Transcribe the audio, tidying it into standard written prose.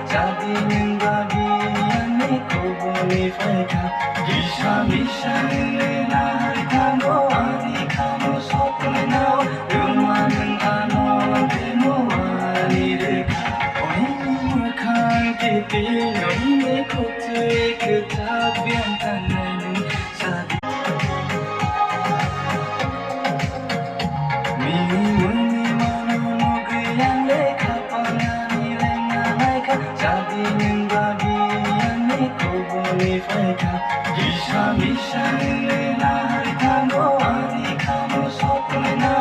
자디는 바비안니 고보니 파이카 기샤 미샤는 나리타노 아니카노 소토네나오 음악은 아노 데모 아니를까 오늘 칼기띠 너희의 코트에 그 답변 단내는 사디 미니문이 모노노그양 레카방아니 자디는 바비안니 고보니 파이카 기샤 미샤는 나리타노 아니카노 소토네나오